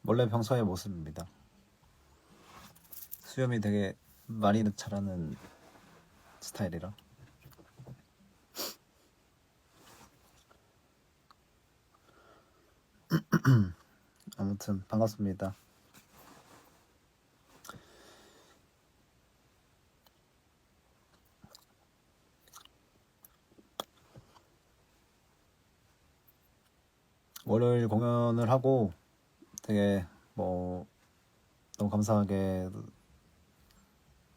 원래 평소의 모습입니다. 수염이 되게 많이 자라는 스타일이라. 아무튼 반갑습니다. 월요일 공연을 하고 되게 너무 감사하게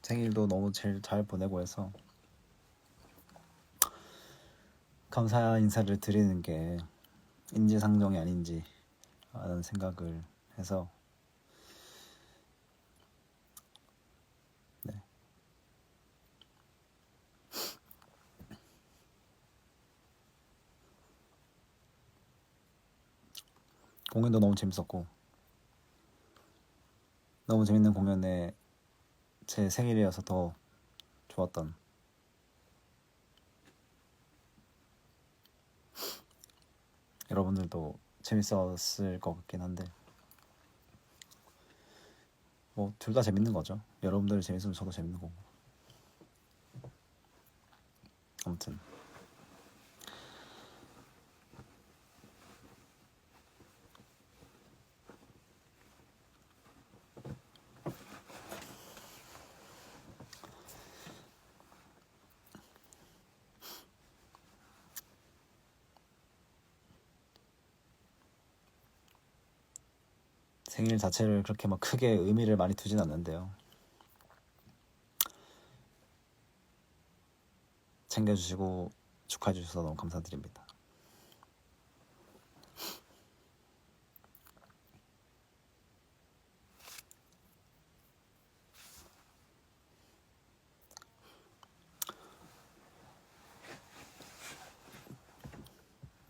생일도 너무 제일 잘 보내고 해서 감사 인사를 드리는 게 인지상정이 아닌지 하는 생각을 해서 네. 공연도 너무 재밌었고 너무 재밌는 공연에 제 생일이어서 더 좋았던 여러분들도 재밌었을 것 같긴 한데 둘 다 재밌는 거죠. 여러분들 재밌으면 저도 재밌는 거고. 아무튼 생일 자체를 그렇게 막 크게 의미를 많이 두진 않는데요. 챙겨주시고 축하해 주셔서 너무 감사드립니다.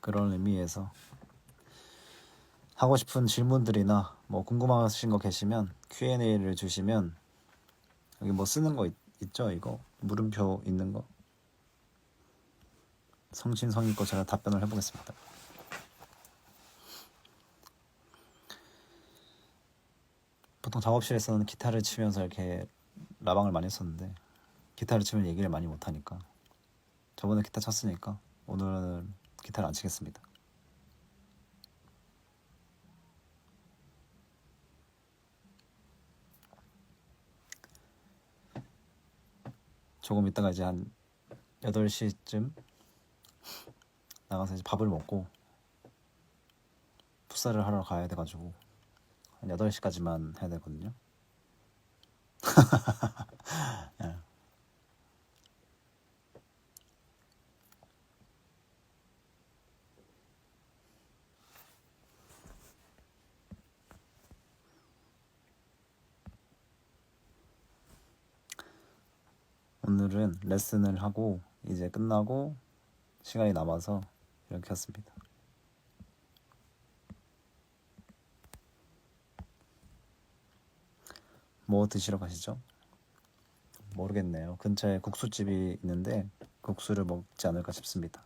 그런 의미에서 하고 싶은 질문들이나 궁금하신 거 계시면 Q&A를 주시면 여기 쓰는 거 있죠? 이거 물음표 있는 거 성심성의껏 제가 답변을 해보겠습니다. 보통 작업실에서는 기타를 치면서 이렇게 라방을 많이 했었는데 기타를 치면 얘기를 많이 못하니까 저번에 기타 쳤으니까 오늘은 기타를 안 치겠습니다. 조금 있다가 이제 한 8시쯤 나가서 이제 밥을 먹고 풋살을 하러 가야 돼가지고 한 8시까지만 해야 되거든요. 예. 오늘은 레슨을 하고 이제 끝나고 시간이 남아서 이렇게 했습니다. 뭐 드시러 가시죠? 모르겠네요. 근처에 국수집이 있는데 국수를 먹지 않을까 싶습니다.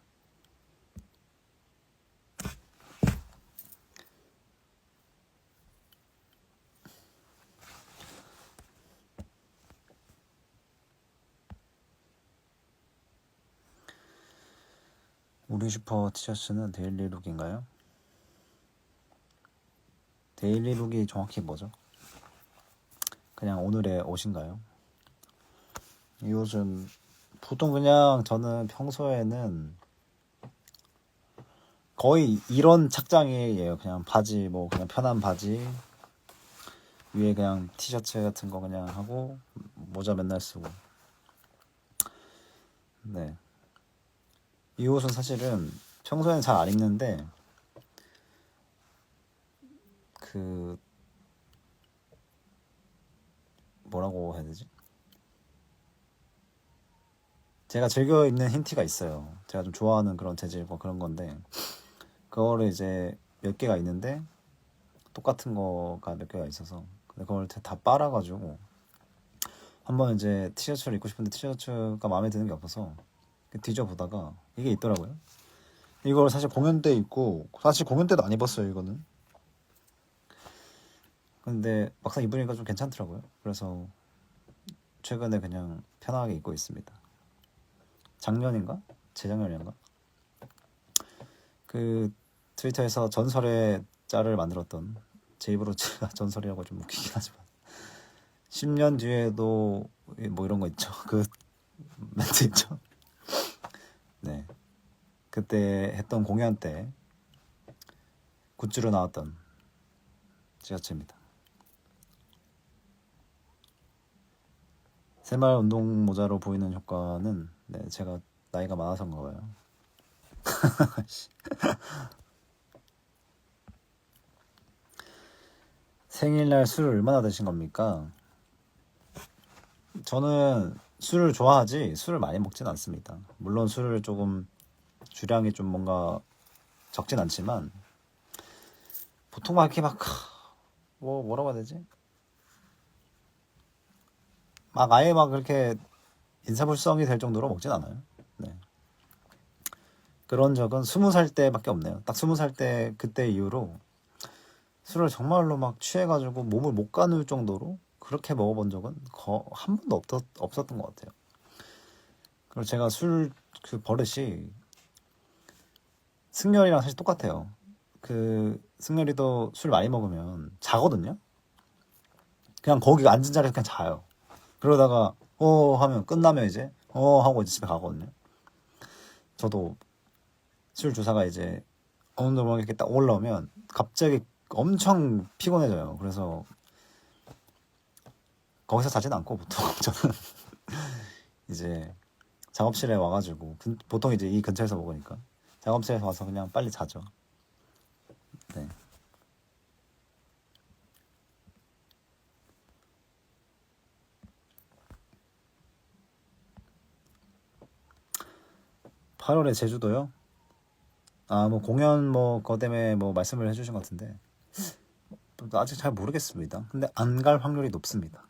우리 슈퍼 티셔츠는 데일리룩인가요? 데일리룩이 정확히 뭐죠? 그냥 오늘의 옷인가요? 이 옷은 보통 그냥 저는 평소에는 거의 이런 착장이에요. 그냥 바지 그냥 편한 바지 위에 그냥 티셔츠 같은 거 그냥 하고 모자 맨날 쓰고. 네. 이 옷은 사실은 평소에는 잘 안 입는데 뭐라고 해야 되지? 제가 즐겨 입는 흰 티가 있어요. 제가 좀 좋아하는 그런 재질과 그런 건데 그거를 이제 몇 개가 있는데 똑같은 거가 몇 개가 있어서 근데 그걸 다 빨아가지고 한번 이제 티셔츠를 입고 싶은데 티셔츠가 마음에 드는 게 없어서 뒤져보다가 이게 있더라고요. 이걸 사실 공연 때 입고, 사실 공연 때도 안 입었어요 이거는. 근데 막상 입으니까 좀 괜찮더라고요. 그래서 최근에 그냥 편하게 입고 있습니다. 작년인가? 재작년인가? 그 트위터에서 전설의 짤을 만들었던, 제 입으로 제가 전설이라고 좀 웃기긴 하지만 10년 뒤에도 뭐 이런 거 있죠. 그 멘트 있죠. 네, 그때 했던 공연 때 굿즈로 나왔던 티셔츠입니다. 새말 운동 모자로 보이는 효과는, 네, 제가 나이가 많아서인가 봐요. 생일날 술을 얼마나 드신 겁니까? 저는 술을 좋아하지 술을 많이 먹진 않습니다. 물론 술을 조금 주량이 좀 뭔가 적진 않지만 보통 막 이렇게 막 뭐라고 해야 되지? 막 아예 막 그렇게 인사불성이 될 정도로 먹진 않아요. 네. 그런 적은 20살 때밖에 없네요. 딱 20살 때 그때 이후로 술을 정말로 막 취해가지고 몸을 못 가눌 정도로 그렇게 먹어본 적은 한 번도 없었던 것 같아요. 그리고 제가 술 그 버릇이 승열이랑 사실 똑같아요. 그 승열이도 술 많이 먹으면 자거든요. 그냥 거기 앉은 자리에서 그냥 자요. 그러다가 하면 끝나면 이제 하고 이제 집에 가거든요. 저도 술 주사가 이제 어느 정도 이렇게 딱 올라오면 갑자기 엄청 피곤해져요. 그래서 거기서 자진 않고 보통 저는 이제 작업실에 와가지고 보통 이제 이 근처에서 먹으니까 작업실에서 와서 그냥 빨리 자죠. 네. 8월에 제주도요? 뭐 공연 뭐 그거 때문에 뭐 말씀을 해주신 것 같은데 아직 잘 모르겠습니다. 근데 안 갈 확률이 높습니다.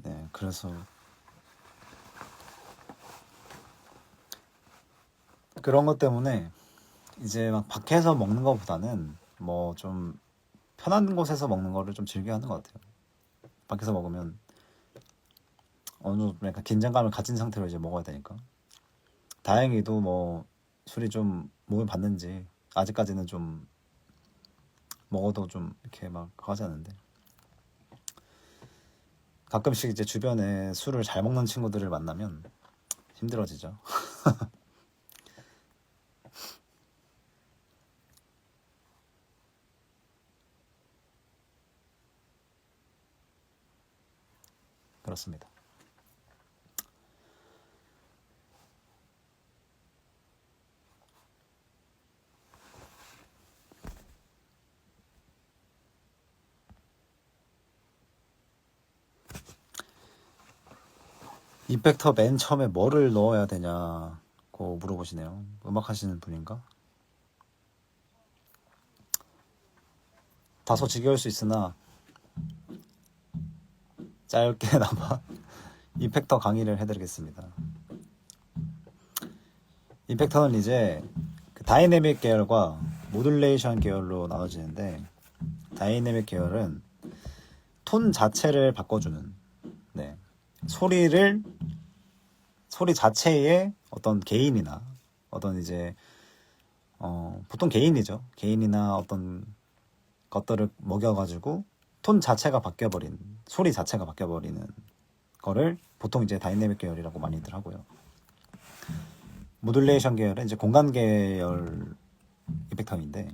네, 그래서 그런 것 때문에 이제 막 밖에서 먹는 것보다는 뭐 좀 편한 곳에서 먹는 거를 좀 즐겨 하는 것 같아요. 밖에서 먹으면 어느 정도 약간 긴장감을 가진 상태로 이제 먹어야 되니까. 다행히도 뭐 술이 좀 몸에 받는지 아직까지는 좀 먹어도 좀 이렇게 막 하지 않는데 가끔씩 이제 주변에 술을 잘 먹는 친구들을 만나면 힘들어지죠. 그렇습니다. 임팩터 맨 처음에 뭐를 넣어야 되냐고 물어보시네요. 음악 하시는 분인가? 다소 지겨울 수 있으나 짧게나마 임팩터 강의를 해드리겠습니다. 임팩터는 이제 그 다이내믹 계열과 모듈레이션 계열로 나눠지는데 다이내믹 계열은 톤 자체를 바꿔주는, 네, 소리 자체의 어떤 개인이나 어떤 이제 보통 개인이죠. 개인이나 어떤 것들을 먹여가지고 톤 자체가 바뀌어버린, 소리 자체가 바뀌어버리는 거를 보통 이제 다이내믹 계열이라고 많이들 하고요. 모듈레이션 계열은 이제 공간 계열 이펙터인데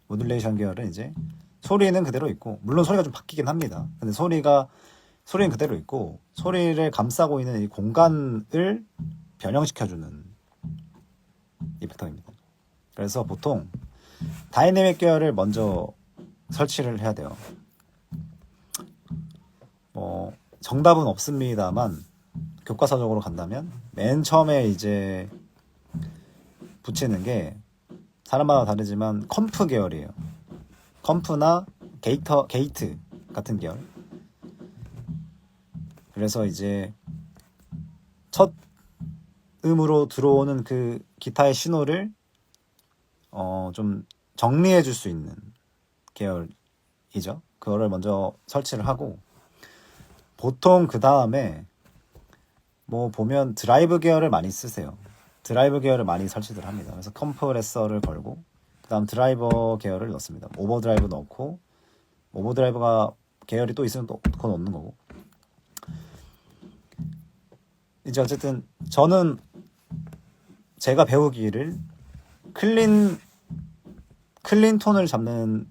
모듈레이션 계열은 이제 소리는 그대로 있고 물론 소리가 좀 바뀌긴 합니다. 근데 소리는 그대로 있고 소리를 감싸고 있는 이 공간을 변형시켜주는 이펙터입니다. 그래서 보통 다이내믹 계열을 먼저 설치를 해야 돼요. 정답은 없습니다만 교과서적으로 간다면 맨 처음에 이제 붙이는 게 사람마다 다르지만 컴프 계열이에요. 컴프나 게이트 같은 계열. 그래서 이제 첫 음으로 들어오는 그 기타의 신호를 좀 정리해 줄 수 있는 계열이죠. 그거를 먼저 설치를 하고, 보통 그 다음에 뭐 보면 드라이브 계열을 많이 쓰세요. 드라이브 계열을 많이 설치를 합니다. 그래서 컴프레서를 걸고 그 다음 드라이버 계열을 넣습니다. 오버드라이브 넣고, 오버드라이브가 계열이 또 있으면 또 그거 넣는 거고. 이제 어쨌든 저는 제가 배우기를 클린 톤을 잡는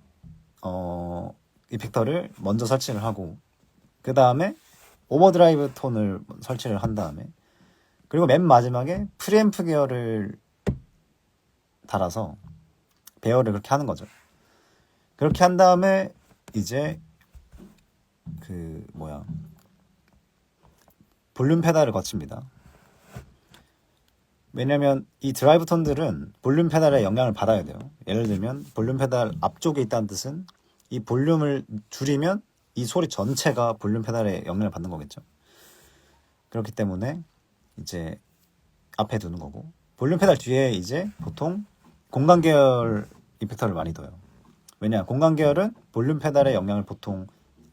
이펙터를 먼저 설치를 하고, 그 다음에 오버드라이브 톤을 설치를 한 다음에, 그리고 맨 마지막에 프리앰프 계열을 달아서 배열을 그렇게 하는 거죠. 그렇게 한 다음에 이제 볼륨 페달을 거칩니다. 왜냐면 이 드라이브 톤들은 볼륨 페달의 영향을 받아야 돼요. 예를 들면 볼륨 페달 앞쪽에 있다는 뜻은 이 볼륨을 줄이면 이 소리 전체가 볼륨 페달의 영향을 받는 거겠죠. 그렇기 때문에 이제 앞에 두는 거고, 볼륨 페달 뒤에 이제 보통 공간 계열 이펙터를 많이 둬요. 왜냐, 공간 계열은 볼륨 페달의 영향을 보통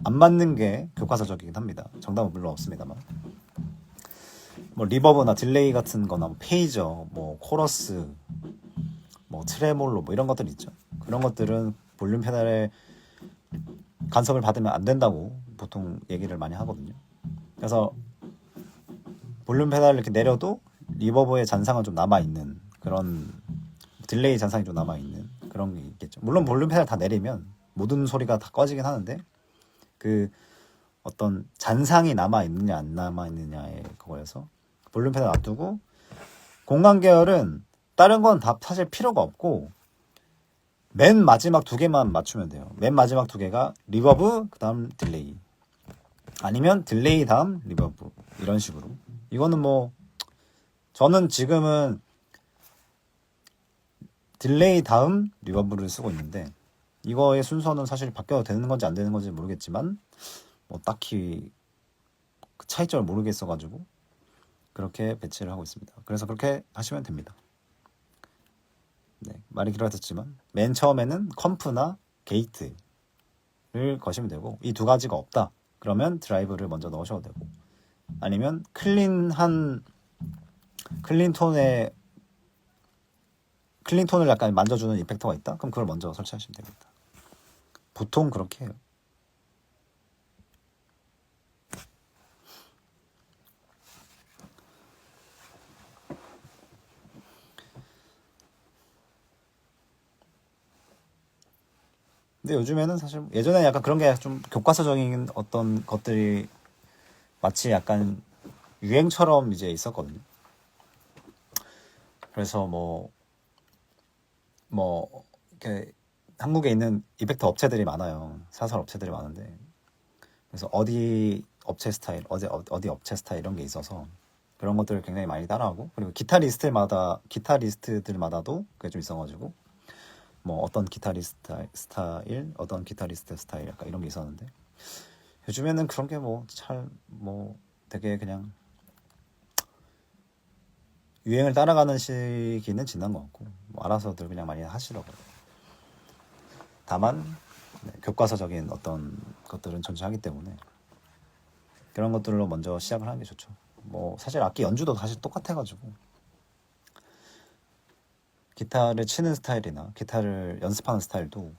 안 받는 게 교과서적이긴 합니다. 정답은 물론 없습니다만, 뭐 리버브나 딜레이 같은 거나 뭐 페이저, 뭐 코러스, 뭐 트레몰로 뭐 이런 것들 있죠. 그런 것들은 볼륨 페달의 간섭을 받으면 안 된다고 보통 얘기를 많이 하거든요. 그래서 볼륨 페달을 이렇게 내려도 리버브의 잔상은 좀 남아있는, 그런 딜레이 잔상이 좀 남아있는 그런 게 있겠죠. 물론 볼륨 페달 다 내리면 모든 소리가 다 꺼지긴 하는데, 그 어떤 잔상이 남아있느냐 안 남아있느냐의 그거여서 볼륨 페달 놔두고, 공간 계열은 다른 건 다 사실 필요가 없고 맨 마지막 두 개만 맞추면 돼요. 맨 마지막 두 개가 리버브 그 다음 딜레이, 아니면 딜레이 다음 리버브, 이런 식으로. 이거는 뭐 저는 지금은 딜레이 다음 리버브를 쓰고 있는데, 이거의 순서는 사실 바뀌어도 되는 건지 안 되는 건지 모르겠지만 뭐 딱히 그 차이점을 모르겠어가지고 그렇게 배치를 하고 있습니다. 그래서 그렇게 하시면 됩니다. 네, 말이 길어졌지만 맨 처음에는 컴프나 게이트를 거시면 되고, 이 두 가지가 없다 그러면 드라이브를 먼저 넣으셔도 되고, 아니면 클린 톤을 약간 만져주는 이펙터가 있다? 그럼 그걸 먼저 설치하시면 됩니다. 보통 그렇게 해요. 근데 요즘에는 사실 예전에 약간 그런 게 좀 교과서적인 어떤 것들이 마치 약간 유행처럼 이제 있었거든요. 그래서 이렇게 한국에 있는 이펙터 업체들이 많아요. 사설 업체들이 많은데, 그래서 어디 업체 스타일, 어디 업체 스타일 이런 게 있어서 그런 것들을 굉장히 많이 따라하고, 그리고 기타리스트들마다도 그게 좀 있어가지고 뭐 어떤 기타리스트 스타일, 어떤 기타리스트 스타일 약간 이런 게 있었는데, 요즘에는 그런 게 되게 그냥 유행을 따라가는 시기는 지난 것 같고, 뭐 알아서들 그냥 많이 하시더라고요. 다만 교과서적인 어떤 것들은 존재하기 때문에 그런 것들로 먼저 시작을 하는 게 좋죠. 뭐 사실 악기 연주도 사실 똑같아가지고, 기타를 치는 스타일이나 기타를 연습하는 스타일도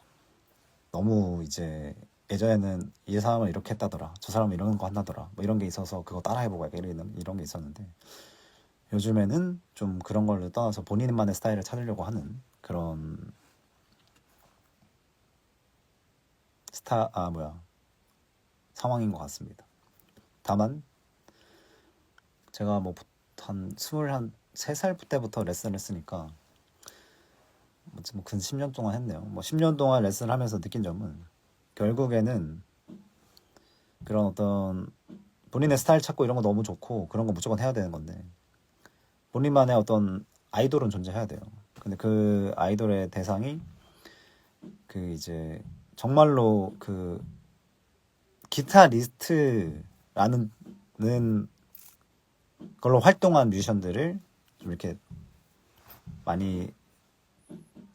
너무 이제 예전에는 이 사람은 이렇게 했다더라, 저 사람은 이런 거 한다더라, 뭐 이런 게 있어서 그거 따라해보고 이런 게 있었는데, 요즘에는 좀 그런 걸로 떠나서 본인만의 스타일을 찾으려고 하는 그런 상황인 것 같습니다. 다만 제가 뭐 한 23살 때부터 레슨을 했으니까 근 10년 동안 했네요. 10년 동안 레슨을 하면서 느낀 점은, 결국에는 그런 어떤 본인의 스타일 찾고 이런 거 너무 좋고 그런 거 무조건 해야 되는 건데, 본인만의 어떤 아이돌은 존재해야 돼요. 근데 그 아이돌의 대상이 그 이제 정말로 그 기타리스트라는 걸로 활동한 뮤지션들을 좀 이렇게 많이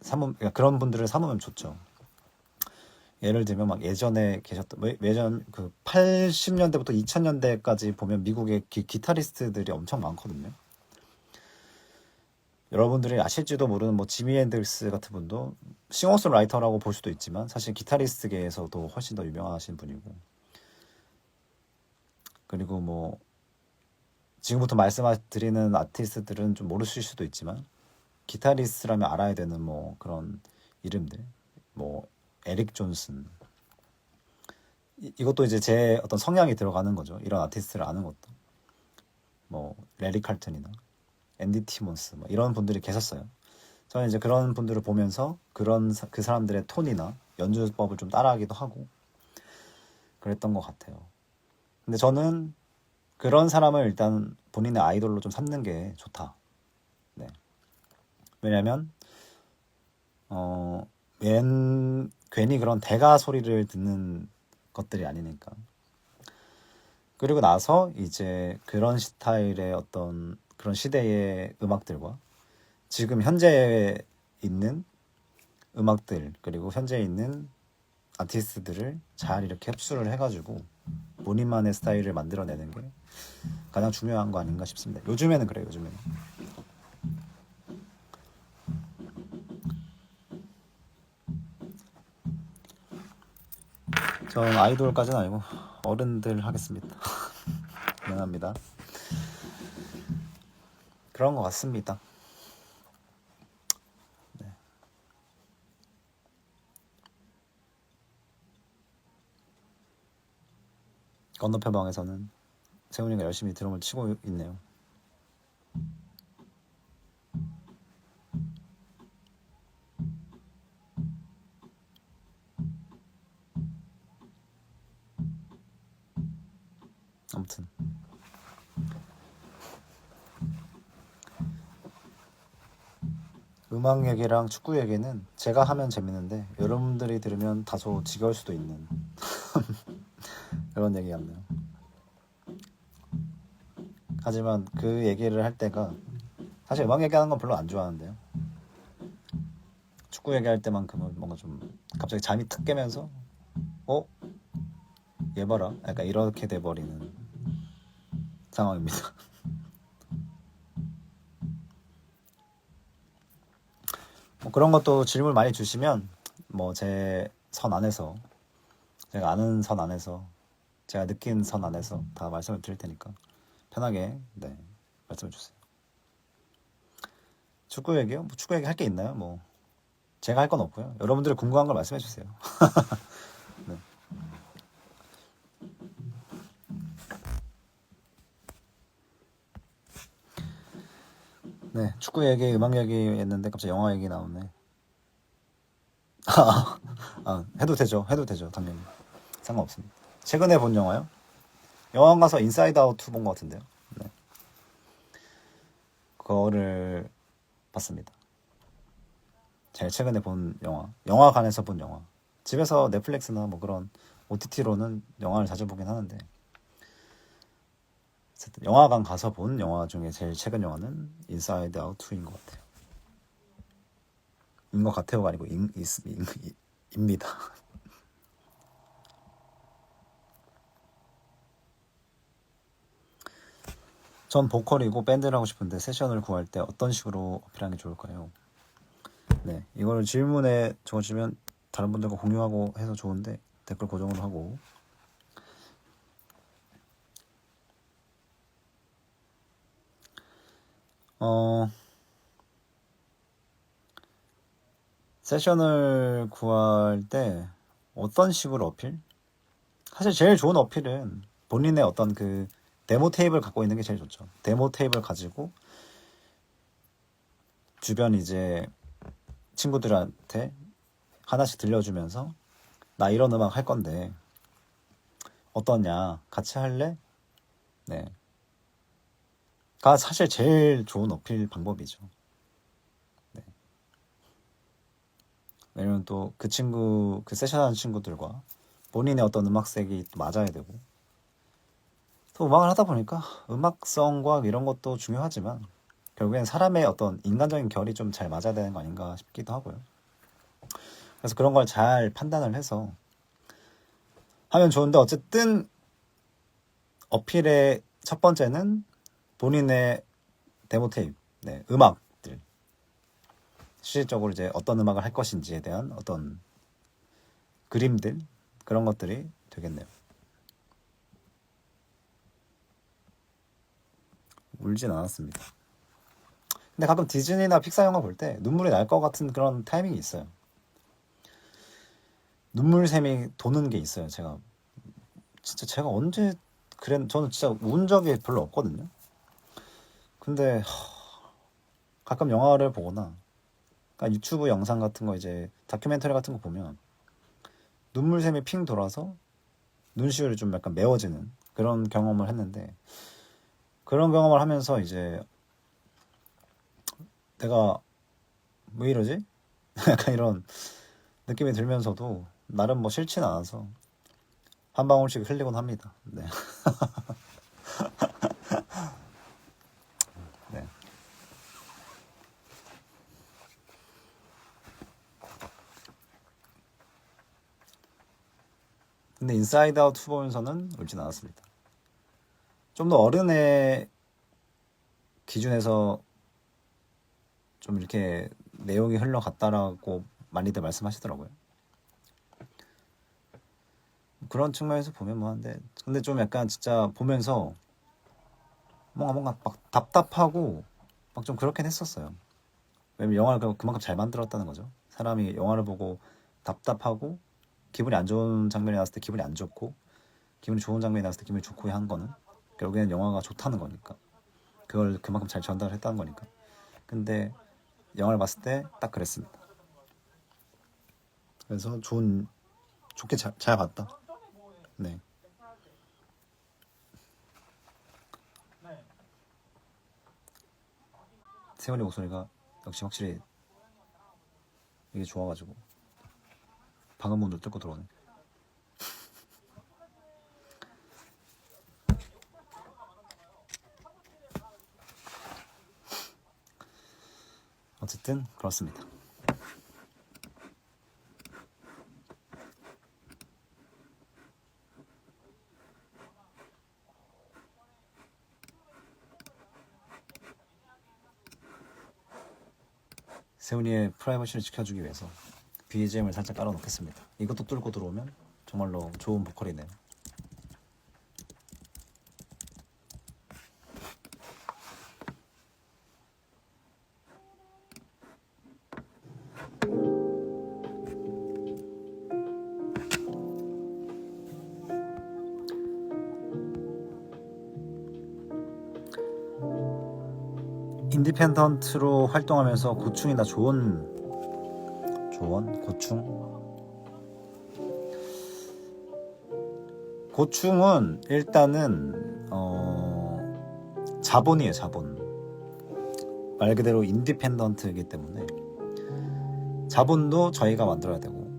그러니까 그런 분들을 삼으면 좋죠. 예를 들면 막 예전에 계셨던 예전 그 80년대부터 2000년대까지 보면 미국의 기타리스트들이 엄청 많거든요. 여러분들이 아실지도 모르는 뭐 지미 앤드릭스 같은 분도 싱어송라이터라고 볼 수도 있지만 사실 기타리스트계에서도 훨씬 더 유명하신 분이고, 그리고 뭐 지금부터 말씀드리는 아티스트들은 좀 모르실 수도 있지만 기타리스트라면 알아야 되는 뭐 그런 이름들, 뭐 에릭 존슨, 이것도 이제 제 어떤 성향이 들어가는 거죠. 이런 아티스트를 아는 것도. 뭐 레리 칼튼이나 앤디 티몬스 뭐 이런 분들이 계셨어요. 저는 이제 그런 분들을 보면서 그 사람들의 톤이나 연주법을 좀 따라하기도 하고 그랬던 것 같아요. 근데 저는 그런 사람을 일단 본인의 아이돌로 좀 삼는 게 좋다. 네. 왜냐면 괜히 그런 대가 소리를 듣는 것들이 아니니까. 그리고 나서 이제 그런 스타일의 어떤 그런 시대의 음악들과 지금 현재 있는 음악들, 그리고 현재 있는 아티스트들을 잘 이렇게 흡수를 해가지고 본인만의 스타일을 만들어내는 게 가장 중요한 거 아닌가 싶습니다. 요즘에는 그래요. 요즘에는 전 아이돌까지는 아니고 어른들 하겠습니다. 미안합니다. 그런 것 같습니다. 네. 건너편 방에서는 세훈이가 열심히 드럼을 치고 있네요. 아무튼 음악 얘기랑 축구 얘기는 제가 하면 재밌는데 여러분들이 들으면 다소 지겨울 수도 있는 그런 얘기 같네요. 하지만 그 얘기를 할 때가 사실 음악 얘기하는 건 별로 안 좋아하는데요. 축구 얘기할 때만큼은 뭔가 좀 갑자기 잠이 탁 깨면서 얘 봐라, 약간 이렇게 돼버리는 상황입니다. 뭐 그런 것도 질문 많이 주시면 뭐 제 선 안에서, 제가 아는 선 안에서, 제가 느낀 선 안에서 다 말씀을 드릴 테니까 편하게 말씀해 주세요. 축구 얘기요? 뭐 축구 얘기 할 게 있나요? 뭐 제가 할 건 없고요. 여러분들이 궁금한 걸 말씀해 주세요. 네. 네, 축구 얘기, 음악 얘기 했는데 갑자기 영화 얘기 나오네. 해도 되죠. 해도 되죠. 당연히. 상관없습니다. 최근에 본 영화요? 영화관 가서 인사이드 아웃 2 본 것 같은데요. 네. 그거를 봤습니다. 제일 최근에 본 영화. 영화관에서 본 영화. 집에서 넷플릭스나 뭐 그런 OTT로는 영화를 자주 보긴 하는데 어쨌든 영화관 가서 본 영화 중에 제일 최근 영화는 인사이드 아웃 2인 것 같아요. 인 것 같아요가 아니고 입니다. 전 보컬이고 밴드를 하고 싶은데 세션을 구할 때 어떤 식으로 어필하는 게 좋을까요? 네, 이걸 질문에 적어주면 다른 분들과 공유하고 해서 좋은데 댓글 고정으로 하고, 세션을 구할 때 어떤 식으로 어필? 사실 제일 좋은 어필은 본인의 어떤 그 데모 테이프를 갖고 있는 게 제일 좋죠. 데모 테이프를 가지고 주변 이제 친구들한테 하나씩 들려주면서 나 이런 음악 할 건데 어떠냐? 같이 할래? 네. 가 사실 제일 좋은 어필 방법이죠. 네. 왜냐면 또 그 친구, 그 세션하는 친구들과 본인의 어떤 음악색이 또 맞아야 되고, 또 음악을 하다 보니까 음악성과 이런 것도 중요하지만 결국엔 사람의 어떤 인간적인 결이 좀 잘 맞아야 되는 거 아닌가 싶기도 하고요. 그래서 그런 걸 잘 판단을 해서 하면 좋은데, 어쨌든 어필의 첫 번째는 본인의 데모 테이프, 네, 음악들, 실질적으로 이제 어떤 음악을 할 것인지에 대한 어떤 그림들, 그런 것들이 되겠네요. 울진 않았습니다. 근데 가끔 디즈니나 픽사 영화 볼 때 눈물이 날 것 같은 그런 타이밍이 있어요. 눈물샘이 도는 게 있어요. 제가 언제 저는 진짜 운 적이 별로 없거든요. 근데 가끔 영화를 보거나, 그러니까 유튜브 영상 같은 거, 이제 다큐멘터리 같은 거 보면 눈물샘이 핑 돌아서 눈시울이 좀 약간 메워지는 그런 경험을 했는데, 그런 경험을 하면서 이제 내가 왜 이러지? 약간 이런 느낌이 들면서도 나름 뭐 싫진 않아서 한 방울씩 흘리곤 합니다. 네. 네. 근데 인사이드 아웃 2 보면서는 울진 않았습니다. 좀 더 어른의 기준에서 좀 이렇게 내용이 흘러갔다라고 많이들 말씀하시더라고요. 그런 측면에서 보면 뭐 한데, 근데 좀 약간 진짜 보면서 뭔가 막 답답하고 막 좀 그렇긴 했었어요. 왜냐면 영화를 그만큼 잘 만들었다는 거죠. 사람이 영화를 보고 답답하고 기분이 안 좋은 장면이 나왔을 때 기분이 안 좋고, 기분이 좋은 장면이 나왔을 때 기분이 좋고 한 거는 결국에는 영화가 좋다는 거니까, 그걸 그만큼 잘 전달을 했다는 거니까. 근데 영화를 봤을 때 딱 그랬습니다. 그래서 좋게 잘 봤다. 네. 세훈이 목소리가 역시 확실히 이게 좋아가지고 방음 문을 뚫고 들어오네. 어쨌든 그렇습니다. 세훈이의 프라이버시를 지켜주기 위해서 BGM을 살짝 깔아놓겠습니다. 이것도 뚫고 들어오면 정말로 좋은 보컬이네요. 인디펜던트로 활동하면서 고충이나 고충은 일단은 자본이에요. 자본. 말 그대로 인디펜던트이기 때문에 자본도 저희가 만들어야 되고,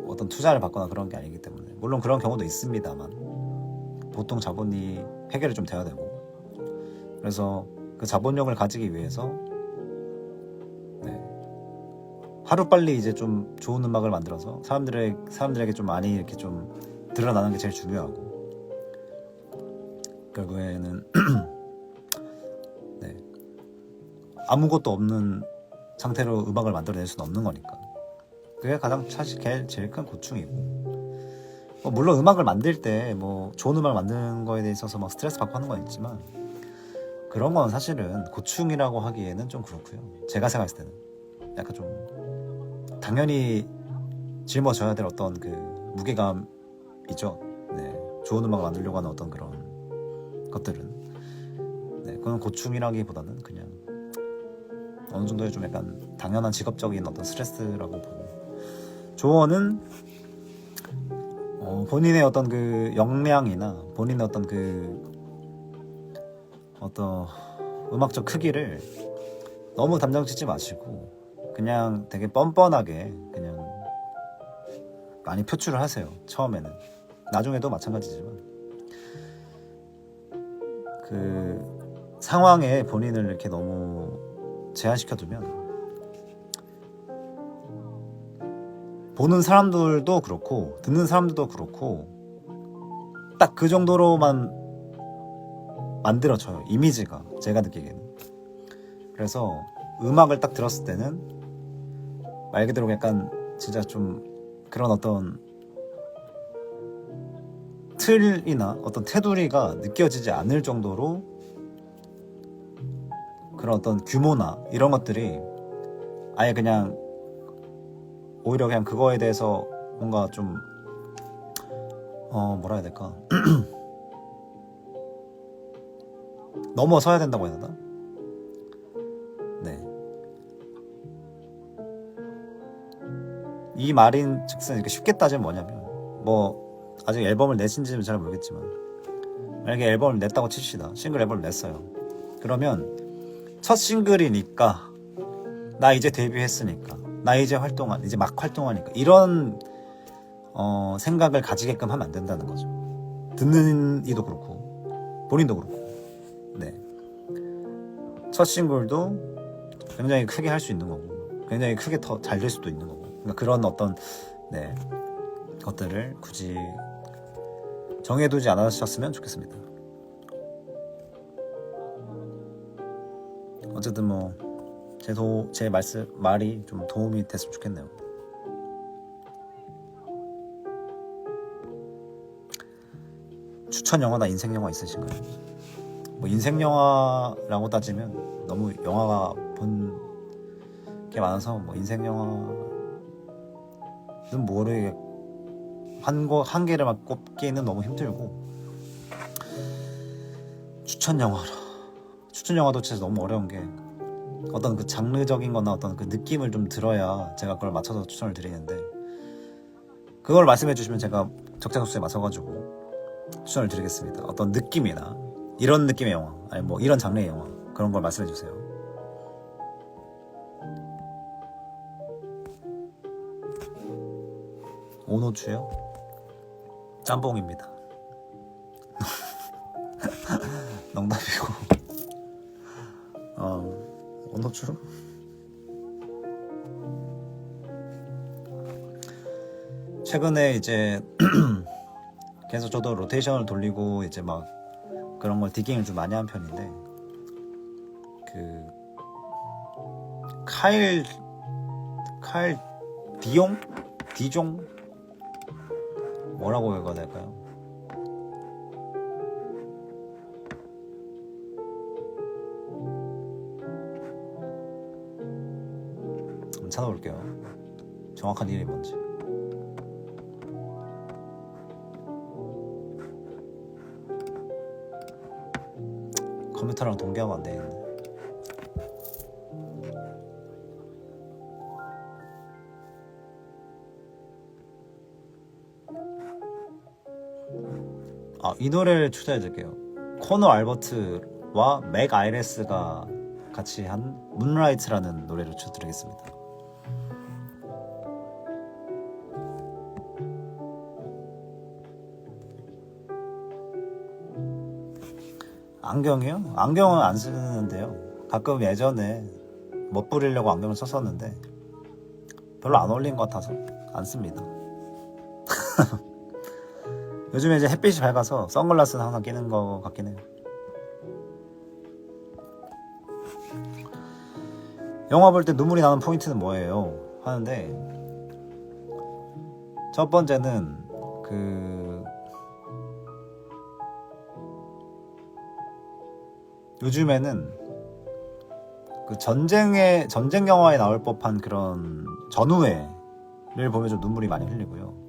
어떤 투자를 받거나 그런 게 아니기 때문에, 물론 그런 경우도 있습니다만 보통 자본이 해결이 좀 돼야 되고, 그래서 그 자본력을 가지기 위해서 하루빨리 이제 좀 좋은 음악을 만들어서 사람들에게 좀 많이 이렇게 좀 드러나는 게 제일 중요하고, 결국에는 네, 아무것도 없는 상태로 음악을 만들어낼 수는 없는 거니까, 그게 가장 사실 제일 큰 고충이고, 물론 음악을 만들 때 뭐 좋은 음악을 만드는 거에 있어서 막 스트레스 받고 하는 건 있지만, 그런 건 사실은 고충이라고 하기에는 좀 그렇고요. 제가 생각했을 때는 약간 좀 당연히 짊어져야 될 어떤 그 무게감이죠. 네, 좋은 음악을 만들려고 하는 어떤 그런 것들은, 그건 고충이라기보다는 그냥 어느 정도의 좀 약간 당연한 직업적인 어떤 스트레스라고 보고, 조언은 본인의 어떤 그 역량이나 본인의 어떤 음악적 크기를 너무 담당 짓지 마시고, 그냥 되게 뻔뻔하게 그냥 많이 표출을 하세요. 처음에는. 나중에도 마찬가지지만 그 상황에 본인을 이렇게 너무 제한시켜두면 보는 사람들도 그렇고 듣는 사람들도 그렇고 딱 그 정도로만 만들어져요. 이미지가 제가 느끼기에는. 그래서 음악을 딱 들었을 때는 말 그대로 약간 진짜 좀 그런 어떤 틀이나 어떤 테두리가 느껴지지 않을 정도로 그런 어떤 규모나 이런 것들이 아예 그냥 오히려 그냥 그거에 대해서 뭔가 좀 뭐라 해야 될까 넘어서야 된다고 해야 되나? 네. 이 말인 즉슨 이렇게 쉽게 따지면 뭐냐면 뭐 아직 앨범을 내신지는 잘 모르겠지만 만약에 앨범을 냈다고 칩시다. 싱글 앨범을 냈어요. 그러면 첫 싱글이니까 나 이제 데뷔했으니까 나 이제 이제 막 활동하니까 이런 생각을 가지게끔 하면 안 된다는 거죠. 듣는 이도 그렇고 본인도 그렇고. 네. 첫 싱글도 굉장히 크게 할 수 있는 거고 굉장히 크게 더 잘 될 수도 있는 거고 그러니까 그런 어떤 네 것들을 굳이 정해두지 않으셨으면 좋겠습니다. 어쨌든 뭐 제 말이 좀 도움이 됐으면 좋겠네요. 추천 영화나 인생 영화 있으신가요? 뭐 인생 영화라고 따지면 너무 영화가 본 게 많아서 뭐 인생 영화는 모르게 한 개를 막 꼽기는 너무 힘들고 추천 영화도 진짜 너무 어려운 게 어떤 그 장르적인 거나 어떤 그 느낌을 좀 들어야 제가 그걸 맞춰서 추천을 드리는데 그걸 말씀해 주시면 제가 적재적소에 맞춰가지고 추천을 드리겠습니다. 어떤 느낌이나 이런 느낌의 영화 아니 뭐 이런 장르의 영화 그런 걸 말씀해 주세요. 오노추요? 짬뽕입니다. 농담이고 오노추? 최근에 이제 계속 저도 로테이션을 돌리고 이제 막 그런 걸 디깅을 좀 많이 한 편인데 그 카일 디종 뭐라고 읽어야 될까요? 한번 찾아볼게요. 정확한 이름이 뭔지. 컴퓨터랑 동기화가 안 되겠네. 이 노래를 추천해드릴게요. 코너 알버트와 맥 아이레스가 같이 한 문라이트라는 노래를 추천드리겠습니다. 안경이요? 안경은 안 쓰는데요. 가끔 예전에 멋부리려고 안경을 썼었는데 별로 안 어울린 것 같아서 안 씁니다. 요즘에 이제 햇빛이 밝아서 선글라스는 항상 끼는 것 같긴 해요. 영화 볼 때 눈물이 나는 포인트는 뭐예요? 하는데 첫 번째는 요즘에는 그 전쟁 영화에 나올 법한 그런 전우회를 보면 좀 눈물이 많이 흘리고요.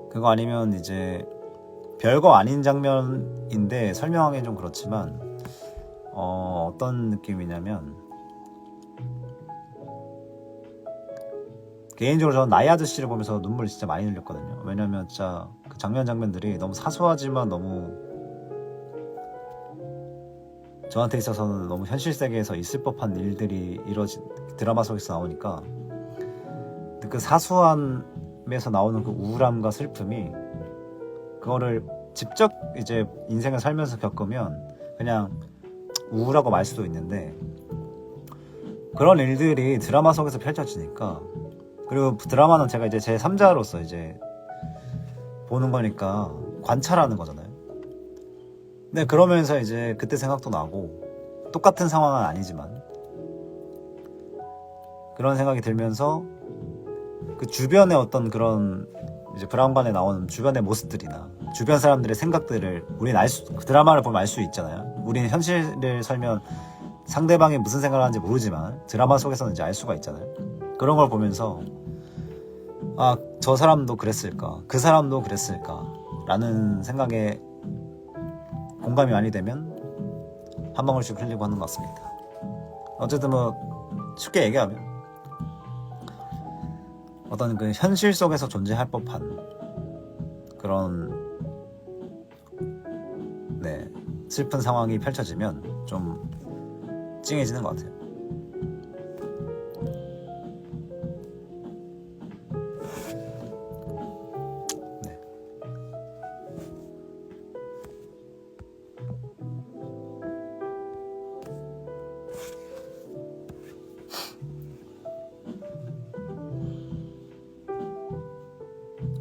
그거 아니면 이제 별거 아닌 장면인데 설명하기는 좀 그렇지만 어떤 느낌이냐면 개인적으로 저는 나이 아저씨를 보면서 눈물을 진짜 많이 흘렸거든요. 왜냐면 진짜 그 장면들이 너무 사소하지만 너무 저한테 있어서는 너무 현실 세계에서 있을 법한 일들이 드라마 속에서 나오니까 그 사소함에서 나오는 그 우울함과 슬픔이 그거를 직접 이제 인생을 살면서 겪으면 그냥 우울하고 말 수도 있는데 그런 일들이 드라마 속에서 펼쳐지니까 그리고 드라마는 제가 이제 제 3자로서 이제 보는 거니까 관찰하는 거잖아요. 근데 그러면서 이제 그때 생각도 나고 똑같은 상황은 아니지만 그런 생각이 들면서 그 주변의 어떤 그런 이제 브라운관에 나오는 주변의 모습들이나 주변 사람들의 생각들을 우리는 그 드라마를 보면 알 수 있잖아요. 우리는 현실을 살면 상대방이 무슨 생각을 하는지 모르지만 드라마 속에서는 이제 알 수가 있잖아요. 그런 걸 보면서 아, 저 사람도 그랬을까? 그 사람도 그랬을까? 라는 생각에 공감이 많이 되면 한 방울씩 흘리고 하는 것 같습니다. 어쨌든 뭐 쉽게 얘기하면 어떤 그 현실 속에서 존재할 법한 그런 네, 슬픈 상황이 펼쳐지면 좀 찡해지는 것 같아요. 네.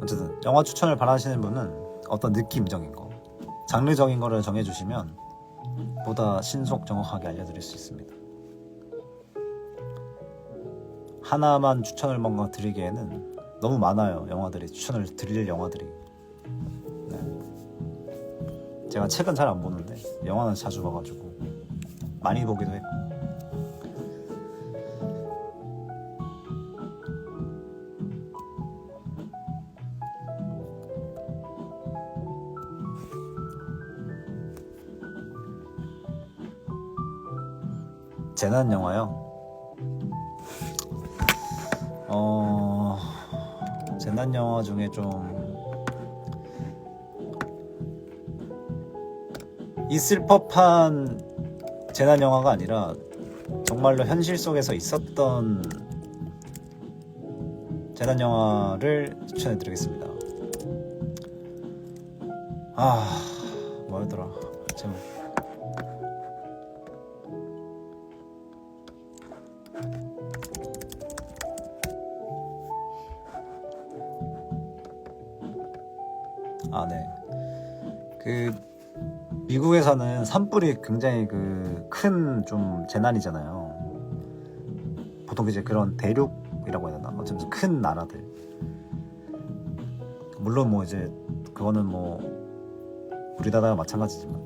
어쨌든 영화 추천을 바라시는 분은 어떤 느낌적인 거, 장르적인 거를 정해주시면 보다 신속 정확하게 알려드릴 수 있습니다. 하나만 추천을 뭔가 드리기에는 너무 많아요. 영화들이 추천을 드릴 영화들이. 네. 제가 책은 잘 안 보는데 영화는 자주 봐가지고 많이 보기도 했고. 재난 영화요? 재난 영화 중에 좀 있을 법한 재난 영화가 아니라 정말로 현실 속에서 있었던 재난 영화를 추천해 드리겠습니다. 뭐였더라 제목. 네. 그 미국에서는 산불이 굉장히 그 큰 좀 재난이잖아요. 보통 이제 그런 대륙이라고 해야 되나? 어쩌면 큰 나라들. 물론 뭐 이제 그거는 뭐 우리나라와 마찬가지지만.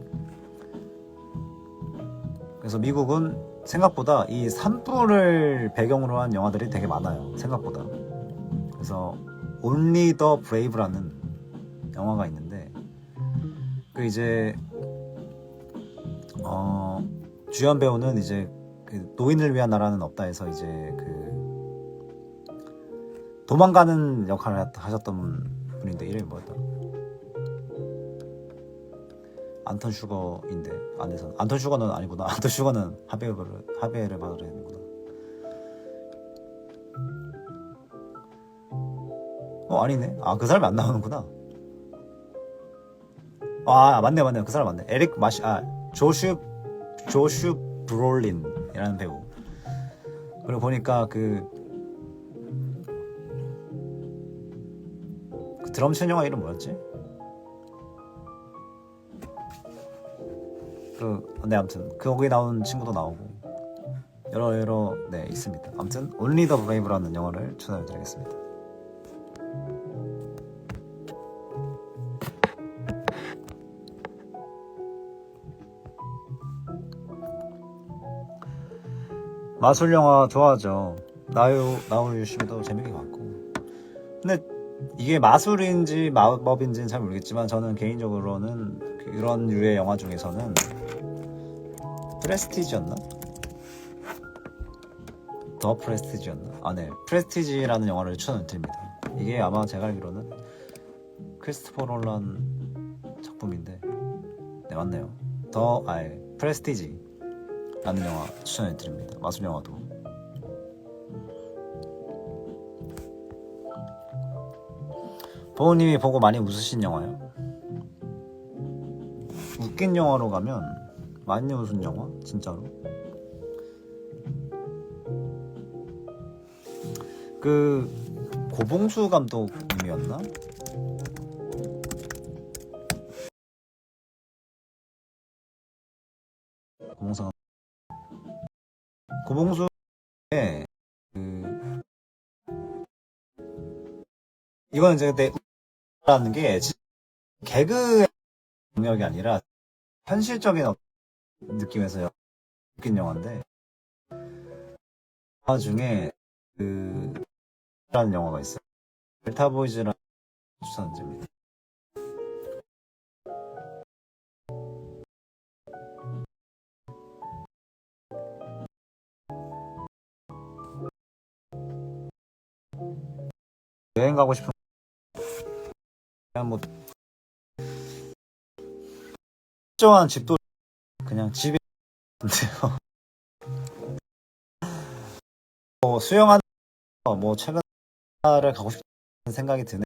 그래서 미국은 생각보다 이 산불을 배경으로 한 영화들이 되게 많아요. 생각보다. 그래서 Only the Brave라는 영화가 있는데 그 이제 주연 배우는 이제 그 노인을 위한 나라는 없다 해서 이제 그 도망가는 역할을 하셨던 분인데 이름이 뭐였더라? 안톤 슈거인데 안에서는 안톤 슈거는 아니구나. 안톤 슈거는 하베를 받으려 되는구나. 아니네. 그 사람이 안 나오는구나. 맞네. 그 사람 맞네. 조슈 브롤린이라는 배우. 그리고 보니까 그 드럼 친 영화 이름 뭐였지? 아무튼 거기 나온 친구도 나오고 여러 네 있습니다. 아무튼 Only the Brave라는 영화를 추천해드리겠습니다. 마술 영화 좋아하죠. 나우 유시미도 재밌게 봤고. 근데 이게 마술인지 마법인지는 잘 모르겠지만 저는 개인적으로는 그런 류의 영화 중에서는 프레스티지였나? 더 프레스티지였나? 네. 프레스티지라는 영화를 추천드립니다. 이게 아마 제가 알기로는 크리스토퍼 롤란 작품인데 네 맞네요. 프레스티지 라는 영화 추천해드립니다. 마술 영화도. 부모님이 보고 많이 웃으신 영화요? 웃긴 영화로 가면 많이 웃은 영화? 진짜로? 그 고봉수 감독님이었나? 고봉수의 그 이거는 이제 그때 라는 게 개그의 영역이 아니라 현실적인 느낌에서 웃긴 영화인데 그 중에 그 라는 영화가 있어요. 델타보이즈라는 추천드립니다. 여행 가고 싶은 그냥 뭐 특정한 집도 그냥 집에 있는데요. 뭐 수영하는 뭐 최근에 를 가고 싶다는 생각이 드네.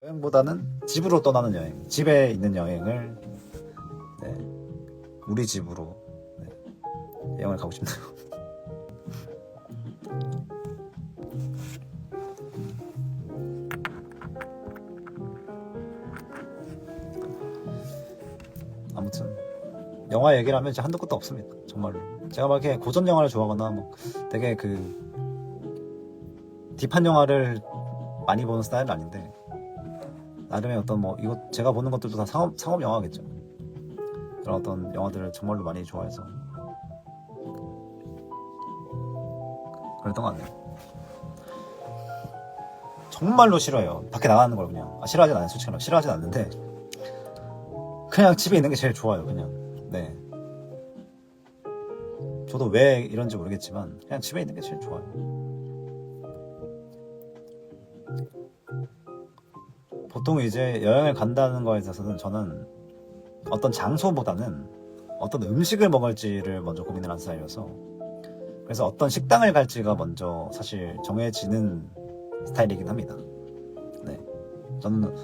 여행보다는 집으로 떠나는 여행, 집에 있는 여행을 네, 우리 집으로 네, 여행을 가고 싶네요. 아무튼 영화 얘기를 하면 이제 한도 끝도 없습니다. 정말로 제가 막 이렇게 고전 영화를 좋아하거나 뭐 되게 그 딥한 영화를 많이 보는 스타일은 아닌데 나름의 어떤 뭐 이거 제가 보는 것들도 다 상업 영화겠죠. 그런 어떤 영화들을 정말로 많이 좋아해서 그랬던 것 같네요. 정말로 싫어요. 밖에 나가는 걸 그냥 싫어하진 않아요. 솔직히 싫어하진 않는데 그냥 집에 있는 게 제일 좋아요. 그냥 네. 저도 왜 이런지 모르겠지만 그냥 집에 있는 게 제일 좋아요. 보통 이제 여행을 간다는 거에 있어서는 저는 어떤 장소보다는 어떤 음식을 먹을지를 먼저 고민을 한 스타일이어서 그래서 어떤 식당을 갈지가 먼저 사실 정해지는 스타일이긴 합니다. 네, 저는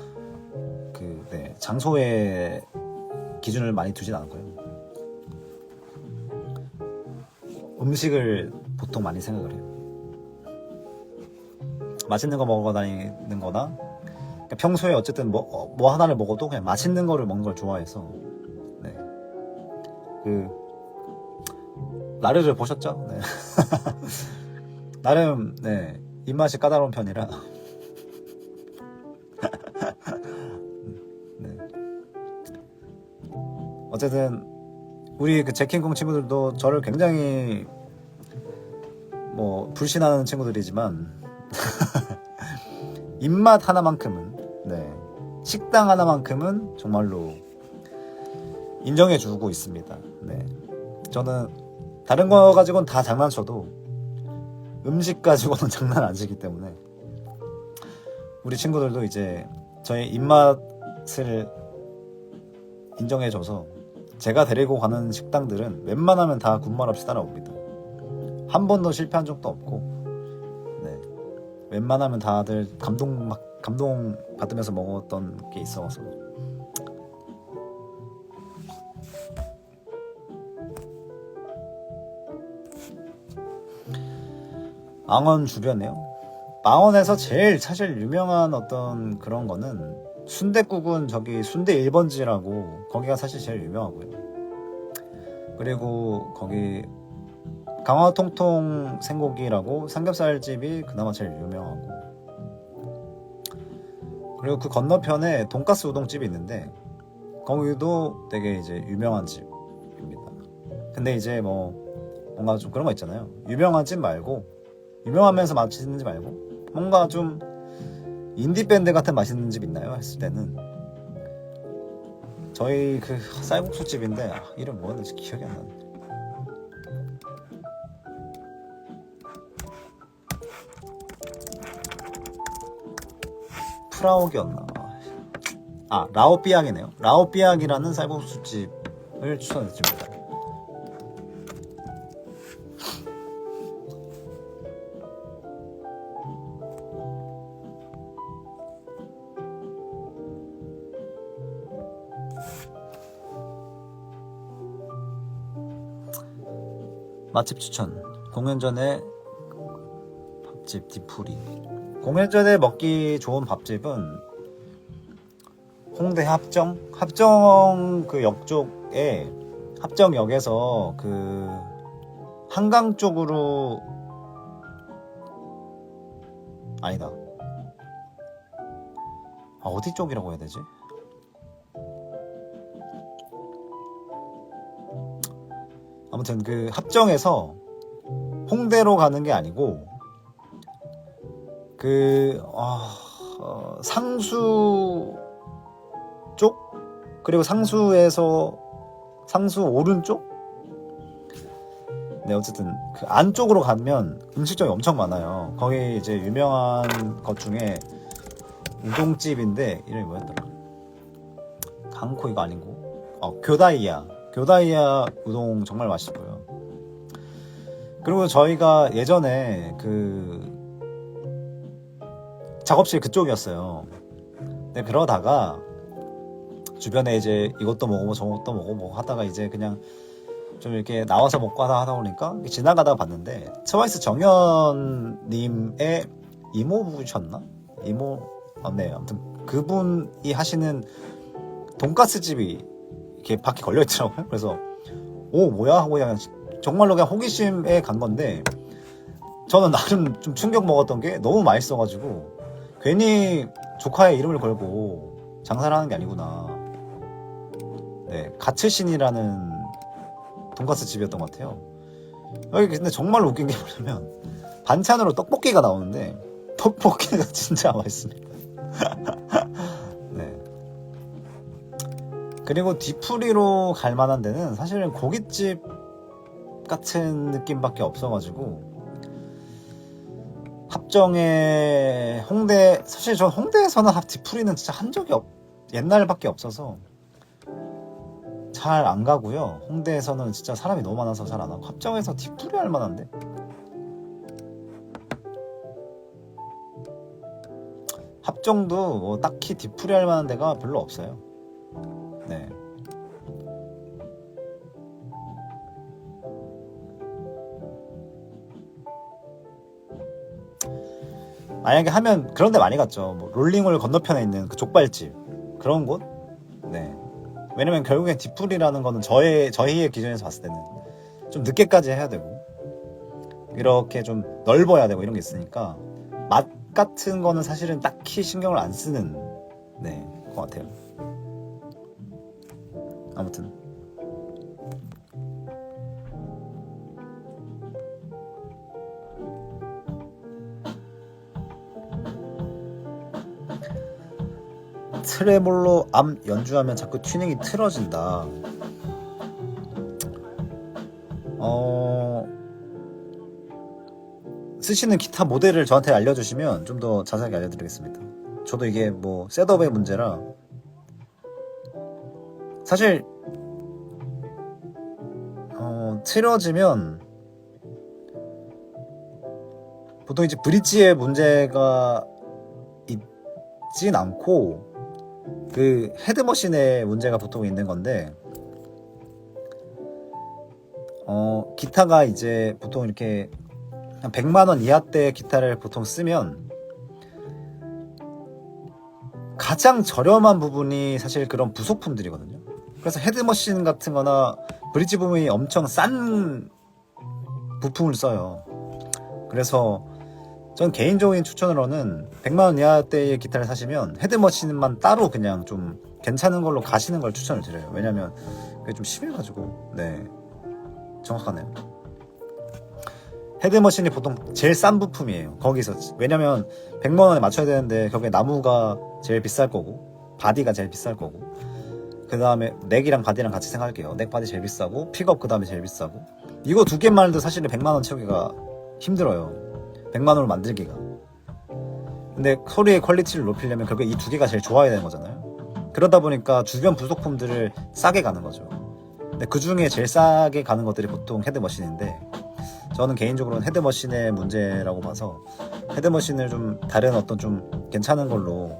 네, 장소에 기준을 많이 두진 않고요. 음식을 보통 많이 생각을 해요. 맛있는 거 먹어 다니는 거나 그러니까 평소에 어쨌든 뭐 하나를 먹어도 그냥 맛있는 거를 먹는 걸 좋아해서 네. 그 라르를 보셨죠? 네. 나름 네 입맛이 까다로운 편이라 네. 어쨌든 우리 그 제킹콩 친구들도 저를 굉장히 뭐 불신하는 친구들이지만 입맛 하나만큼은 네 식당 하나만큼은 정말로 인정해주고 있습니다. 네 저는 다른 거 가지고는 다 장난쳐도 음식 가지고는 장난 안 치기 때문에 우리 친구들도 이제 저의 입맛을 인정해줘서 제가 데리고 가는 식당들은 웬만하면 다 군말 없이 따라옵니다. 한 번도 실패한 적도 없고 네. 웬만하면 다들 감동 받으면서 먹었던 게 있어서 망원 주변에요. 망원에서 제일 사실 유명한 어떤 그런 거는 순댓국은 저기 순대 1번지라고 거기가 사실 제일 유명하고요. 그리고 거기 강화통통 생고기라고 삼겹살집이 그나마 제일 유명하고 그리고 그 건너편에 돈가스 우동집이 있는데 거기도 되게 이제 유명한 집입니다. 근데 이제 뭐 뭔가 좀 그런 거 있잖아요. 유명한 집 말고 유명하면서 맛있는 집 말고 뭔가 좀 인디밴드 같은 맛있는 집 있나요? 했을 때는 저희 그 쌀국수 집인데 이름 뭐였는지 기억이 안 나는데 프라옥이었나? 라오삐약이네요. 라오삐약이라는 쌀국수 집을 추천해드립니다. 맛집 추천. 공연 전에 밥집 디프리. 공연 전에 먹기 좋은 밥집은 홍대 합정 그 역 쪽에, 합정역에서 그 한강 쪽으로, 아니다, 어디 쪽이라고 해야 되지? 아무튼 그 합정에서 홍대로 가는 게 아니고 그 상수 쪽, 그리고 상수에서 상수 오른쪽? 네, 어쨌든 그 안쪽으로 가면 음식점이 엄청 많아요. 거기 이제 유명한 것 중에 우동집인데 이름이 뭐였더라? 강코 이거 아니고 교다이야 우동 정말 맛있고요. 그리고 저희가 예전에 그 작업실 그쪽이었어요. 근데 그러다가 주변에 이제 이것도 먹어보고 저것도 먹어보고 하다가 이제 그냥 좀 이렇게 나와서 먹고 하다 보니까 지나가다가 봤는데 트와이스 정연님의 이모부셨나? 네, 아무튼 그분이 하시는 돈가스 집이 이렇게 밖에 걸려 있더라고요. 그래서 오 뭐야 하고 그냥 정말로 그냥 호기심에 간 건데, 저는 나름 좀 충격 먹었던 게 너무 맛있어가지고 괜히 조카의 이름을 걸고 장사를 하는 게 아니구나. 네, 가츠신이라는 돈가스 집이었던 것 같아요. 여기 근데 정말 웃긴 게 뭐냐면 반찬으로 떡볶이가 나오는데 떡볶이가 진짜 맛있습니다. 네. 그리고 뒤풀이로 갈 만한 데는 사실은 고깃집 같은 느낌밖에 없어가지고, 합정에 홍대, 사실 저 홍대에서는 뒤풀이는 진짜 한 적이 옛날밖에 없어서 잘 안 가고요. 홍대에서는 진짜 사람이 너무 많아서 잘 안 하고, 합정에서 뒤풀이 할 만한데 합정도 뭐 딱히 뒤풀이 할 만한 데가 별로 없어요. 네. 만약에 하면 그런 데 많이 갔죠. 뭐 롤링홀 건너편에 있는 그 족발집, 그런 곳? 네. 왜냐면 결국엔 뒤풀이라는 거는 저희의 기준에서 봤을 때는 좀 늦게까지 해야 되고 이렇게 좀 넓어야 되고 이런 게 있으니까 맛 같은 거는 사실은 딱히 신경을 안 쓰는 것 같아요. 아무튼 트레몰로 암 연주하면 자꾸 튜닝이 틀어진다. 쓰시는 기타 모델을 저한테 알려주시면 좀 더 자세하게 알려드리겠습니다. 저도 이게 뭐 셋업의 문제라, 사실 틀어지면 보통 이제 브릿지의 문제가 있진 않고 그 헤드머신의 문제가 보통 있는 건데, 기타가 이제 보통 이렇게 한 100만원 이하대 기타를 보통 쓰면 가장 저렴한 부분이 사실 그런 부속품들이거든요. 그래서 헤드머신 같은 거나 브릿지 부분이 엄청 싼 부품을 써요. 그래서 전 개인적인 추천으로는 100만원 이하대의 기타를 사시면 헤드머신만 따로 그냥 좀 괜찮은 걸로 가시는 걸 추천을 드려요. 왜냐면 그게 좀 심해가지고. 네, 정확하네요. 헤드머신이 보통 제일 싼 부품이에요. 거기서. 왜냐면 100만원에 맞춰야 되는데 결국에 나무가 제일 비쌀 거고 바디가 제일 비쌀 거고, 그 다음에 넥이랑 바디랑 같이 생각할게요. 넥 바디 제일 비싸고 픽업 그 다음에 제일 비싸고, 이거 두 개만 해도 사실은 100만원 채우기가 힘들어요. 100만원을 만들기가. 근데 소리의 퀄리티를 높이려면 결국에 이 두 개가 제일 좋아야 되는 거잖아요. 그러다 보니까 주변 부속품들을 싸게 가는 거죠. 근데 그 중에 제일 싸게 가는 것들이 보통 헤드머신인데, 저는 개인적으로는 헤드머신의 문제라고 봐서 헤드머신을 좀 다른 어떤 좀 괜찮은 걸로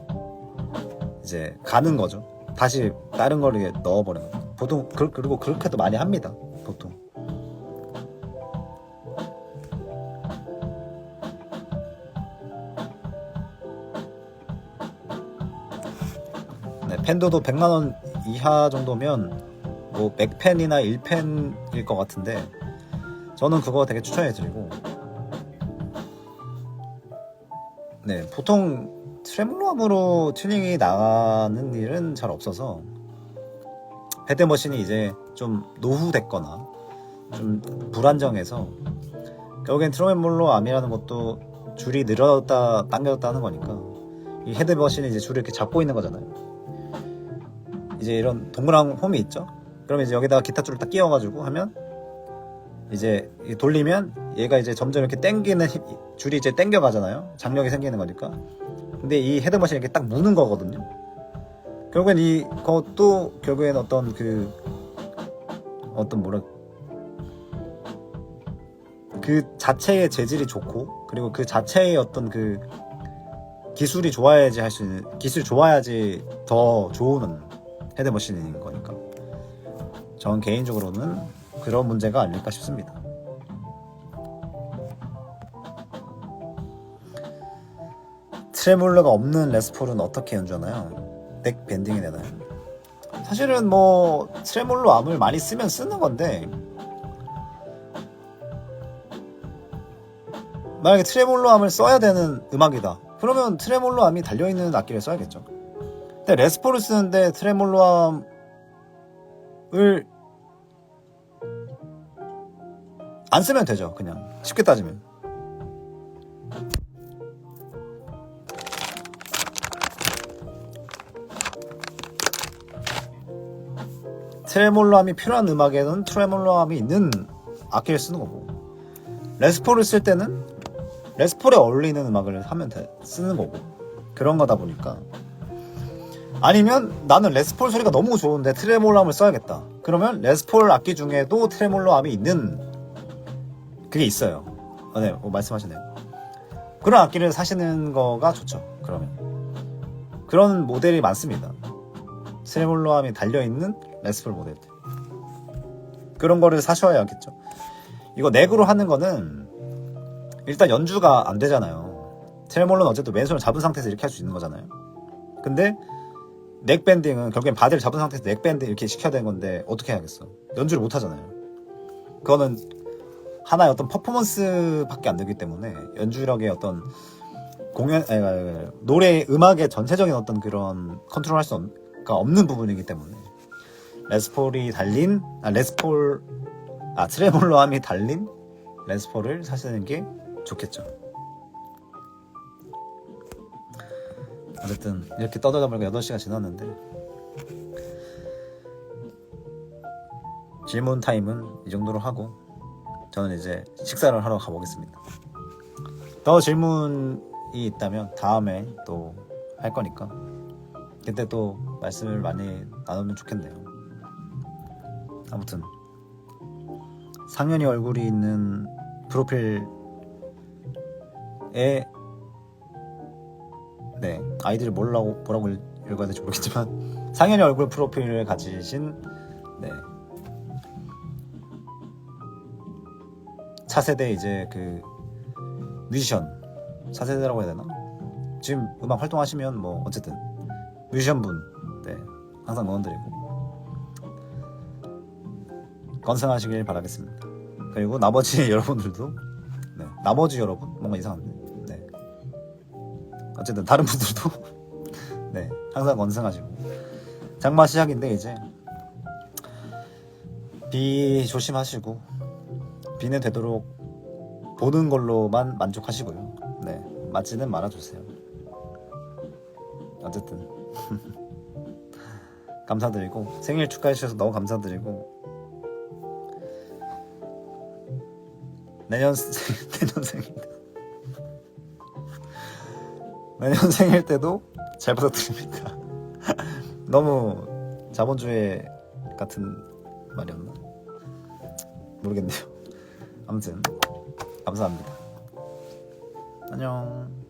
이제 가는 거죠. 다시 다른 거를 넣어버리는 거죠. 보통 그리고 그렇게도 많이 합니다. 보통. 네, 펜도도 100만원 이하 정도면 뭐 맥펜이나 1펜일 것 같은데 저는 그거 되게 추천해드리고, 네, 보통 트레몰로암으로 튜닝이 나가는 일은 잘 없어서 헤드머신이 이제 좀 노후됐거나 좀 불안정해서, 결국엔 트레몰로암이라는 것도 줄이 늘어졌다 당겨졌다 하는 거니까 이 헤드머신이 이제 줄을 이렇게 잡고 있는 거잖아요. 이제 이런 동그란 홈이 있죠. 그러면 이제 여기다가 기타 줄을 딱 끼워가지고 하면 이제 돌리면 얘가 이제 점점 이렇게 당기는 줄이 이제 당겨가잖아요. 장력이 생기는 거니까. 근데 이 헤드머신이 이렇게 딱 무는 거거든요. 결국엔 이것도 결국엔 어떤 그 자체의 재질이 좋고, 그리고 그 자체의 어떤 그 기술이 좋아야지 할 수 있는, 기술이 좋아야지 더 좋은 헤드머신인 거니까 저는 개인적으로는 그런 문제가 아닐까 싶습니다. 트레몰러가 없는 레스폴은 어떻게 연주하나요? 넥 밴딩이 되나요? 사실은 뭐 트레몰로 암을 많이 쓰면 쓰는 건데, 만약에 트레몰로 암을 써야 되는 음악이다 그러면 트레몰로 암이 달려있는 악기를 써야겠죠. 근데 레스폴을 쓰는데 트레몰로 암을 안 쓰면 되죠. 그냥 쉽게 따지면. 트레몰로암이 필요한 음악에는 트레몰로암이 있는 악기를 쓰는 거고, 레스폴을 쓸 때는 레스폴에 어울리는 음악을 하면 쓰는 거고, 그런 거다 보니까. 아니면 나는 레스폴 소리가 너무 좋은데 트레몰로암을 써야겠다 그러면 레스폴 악기 중에도 트레몰로암이 있는 그게 있어요. 네, 말씀하시네요. 그런 악기를 사시는 거가 좋죠. 그러면 그런 모델이 많습니다. 트레몰로암이 달려있는 레스폴 모델들, 그런 거를 사셔야겠죠. 이거 넥으로 하는 거는 일단 연주가 안 되잖아요. 트레몰로는 어쨌든 왼손을 잡은 상태에서 이렇게 할 수 있는 거잖아요. 근데 넥 밴딩은 결국엔 바디를 잡은 상태에서 넥 밴딩 이렇게 시켜야 되는 건데 어떻게 해야겠어? 연주를 못 하잖아요. 그거는 하나의 어떤 퍼포먼스밖에 안 되기 때문에 연주력의 어떤 노래 음악의 전체적인 어떤 그런 컨트롤할 수가 없는 부분이기 때문에 트레몰로암이 달린 레스폴을 사시는 게 좋겠죠. 어쨌든 이렇게 떠들다 보니까 8시간 지났는데, 질문 타임은 이 정도로 하고 저는 이제 식사를 하러 가보겠습니다. 더 질문이 있다면 다음에 또 할 거니까 그때 또 말씀을 많이 나누면 좋겠네요. 아무튼 상현이 얼굴이 있는 프로필에, 네, 아이디를 뭐라고 읽어야 될지 모르겠지만 상현이 얼굴 프로필을 가지신, 네, 차세대 이제 그 뮤지션, 차세대라고 해야 되나? 지금 음악 활동하시면 뭐 어쨌든 뮤지션분, 네, 항상 응원드리고 건승하시길 바라겠습니다. 그리고 나머지 여러분들도, 네, 나머지 여러분 뭔가 이상한데, 네, 어쨌든 다른 분들도 네, 항상 건승하시고, 장마 시작인데 이제 비 조심하시고 비는 되도록 보는 걸로만 만족하시고요. 네, 맞지는 말아주세요. 어쨌든 감사드리고, 생일 축하해 주셔서 너무 감사드리고, 내년 생일 때도 잘 부탁드립니다. 너무 자본주의 같은 말이었나? 모르겠네요. 아무튼 감사합니다. 안녕.